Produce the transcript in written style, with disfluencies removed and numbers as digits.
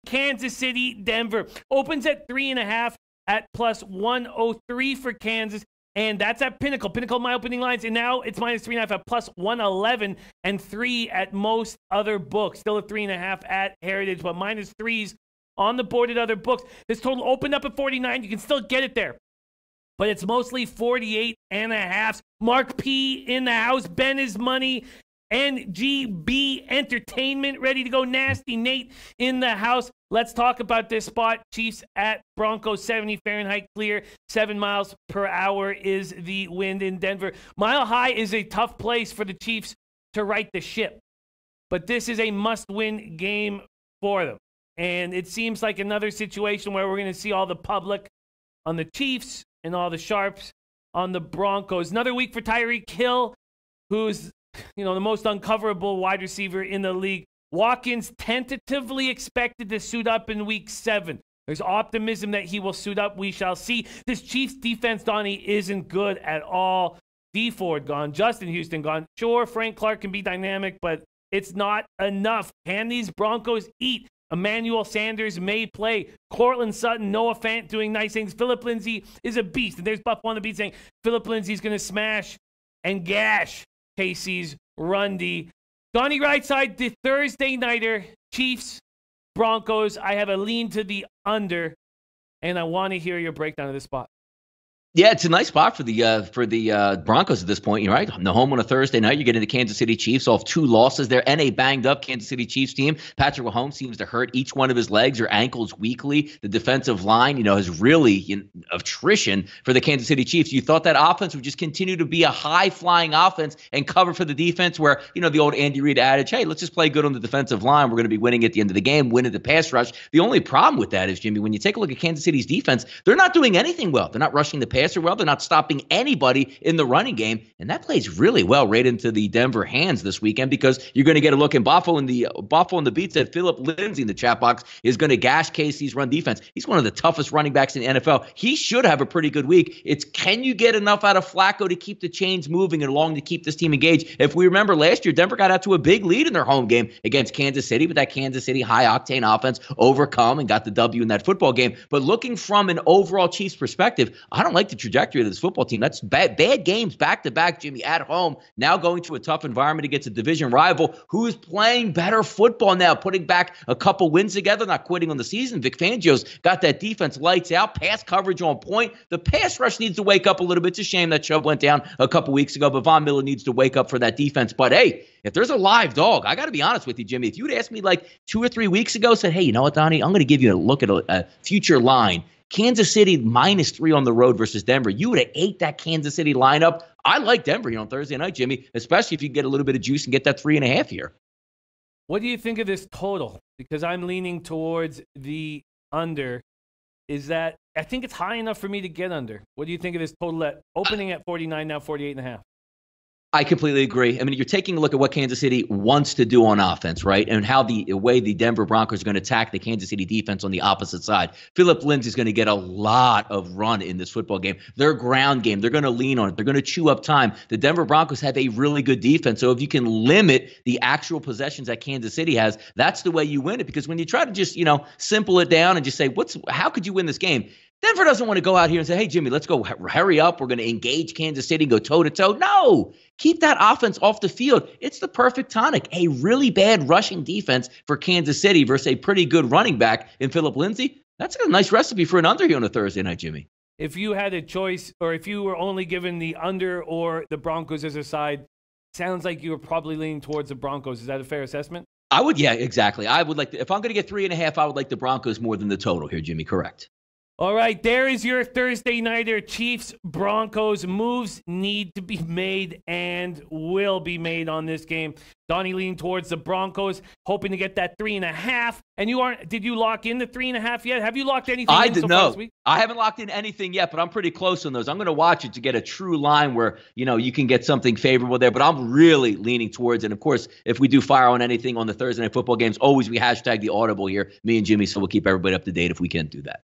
Kansas City, Denver. Opens at 3.5 at plus 103 for Kansas. And that's at Pinnacle. Pinnacle, my opening lines. And now it's minus 3.5 at plus 111 and 3 at most other books. Still at 3.5 at Heritage, but minus 3s on the board at other books. This total opened up at 49. You can still get it there, but it's mostly 48.5. Mark P in the house. Ben is money. NGB Entertainment ready to go. Nasty Nate in the house. Let's talk about this spot. Chiefs at Broncos, 70 Fahrenheit clear. 7 miles per hour is the wind in Denver. Mile High is a tough place for the Chiefs to right the ship, but this is a must-win game for them. And it seems like another situation where we're going to see all the public on the Chiefs and all the sharps on the Broncos. Another week for Tyreek Hill, who's the most uncoverable wide receiver in the league. Watkins tentatively expected to suit up in week 7. There's optimism that he will suit up. We shall see. This Chiefs defense, Donnie, isn't good at all. D Ford gone. Justin Houston gone. Sure, Frank Clark can be dynamic, but it's not enough. Can these Broncos eat? Emmanuel Sanders may play. Cortland Sutton, Noah Fant doing nice things. Philip Lindsay is a beast. And there's Buff on the beat saying Philip Lindsay's going to smash and gash KC's run D. Donnie RightSide, the Thursday nighter, Chiefs, Broncos. I have a lean to the under, and I want to hear your breakdown of this spot. Yeah, it's a nice spot for the Broncos at this point. You're right. The home on a Thursday night. You're getting the Kansas City Chiefs off 2 losses there and a banged-up Kansas City Chiefs team. Patrick Mahomes seems to hurt each one of his legs or ankles weekly. The defensive line, has really attrition for the Kansas City Chiefs. You thought that offense would just continue to be a high-flying offense and cover for the defense where, the old Andy Reid adage, hey, let's just play good on the defensive line. We're going to be winning at the end of the game, winning the pass rush. The only problem with that is, Jimmy, when you take a look at Kansas City's defense, they're not doing anything well. They're not rushing the passer well. They're not stopping anybody in the running game. And that plays really well right into the Denver hands this weekend because you're going to get a look in Buffalo and the beat said Philip Lindsay in the chat box is going to gash KC's run defense. He's one of the toughest running backs in the NFL. He should have a pretty good week. It's can you get enough out of Flacco to keep the chains moving and along to keep this team engaged? If we remember last year, Denver got out to a big lead in their home game against Kansas City, but that Kansas City high-octane offense overcome and got the W in that football game. But looking from an overall Chiefs perspective, I don't like the trajectory of this football team. That's bad games back-to-back, Jimmy, at home. Now going to a tough environment against a division rival who's playing better football now, putting back a couple wins together, not quitting on the season. Vic Fangio's got that defense lights out, pass coverage on point. The pass rush needs to wake up a little bit. It's a shame that Chubb went down a couple weeks ago, but Von Miller needs to wake up for that defense. But hey, if there's a live dog, I got to be honest with you, Jimmy. If you'd asked me like 2 or 3 weeks ago, said, hey, you know what, Donnie, I'm going to give you a look at a future line. Kansas City -3 on the road versus Denver. You would have ate that Kansas City lineup. I like Denver on Thursday night, Jimmy, especially if you get a little bit of juice and get that 3.5 here. What do you think of this total? Because I'm leaning towards the under. Is that, I think it's high enough for me to get under. What do you think of this total at opening at 49, now 48.5? I completely agree. I mean, you're taking a look at what Kansas City wants to do on offense, right? And how the way the Denver Broncos are going to attack the Kansas City defense on the opposite side. Philip Lindsay is going to get a lot of run in this football game. Their ground game, they're going to lean on it. They're going to chew up time. The Denver Broncos have a really good defense. So if you can limit the actual possessions that Kansas City has, that's the way you win it. Because when you try to just, simple it down and just say, how could you win this game? Denver doesn't want to go out here and say, hey, Jimmy, let's go hurry up. We're going to engage Kansas City, go toe-to-toe. No, keep that offense off the field. It's the perfect tonic. A really bad rushing defense for Kansas City versus a pretty good running back in Philip Lindsay. That's a nice recipe for an under here on a Thursday night, Jimmy. If you had a choice, or if you were only given the under or the Broncos as a side, sounds like you were probably leaning towards the Broncos. Is that a fair assessment? I would, yeah, exactly. I would like if I'm going to get 3.5, I would like the Broncos more than the total here, Jimmy. Correct. All right, there is your Thursday nighter. Chiefs, Broncos. Moves need to be made and will be made on this game. Donnie leaning towards the Broncos, hoping to get that 3.5. And you aren't? Did you lock in the 3.5 yet? Have you locked anything in so far this week? I haven't locked in anything yet, but I'm pretty close on those. I'm going to watch it to get a true line where you can get something favorable there. But I'm really leaning towards it. And of course, if we do fire on anything on the Thursday night football games, always we hashtag the audible here, me and Jimmy. So we'll keep everybody up to date if we can do that.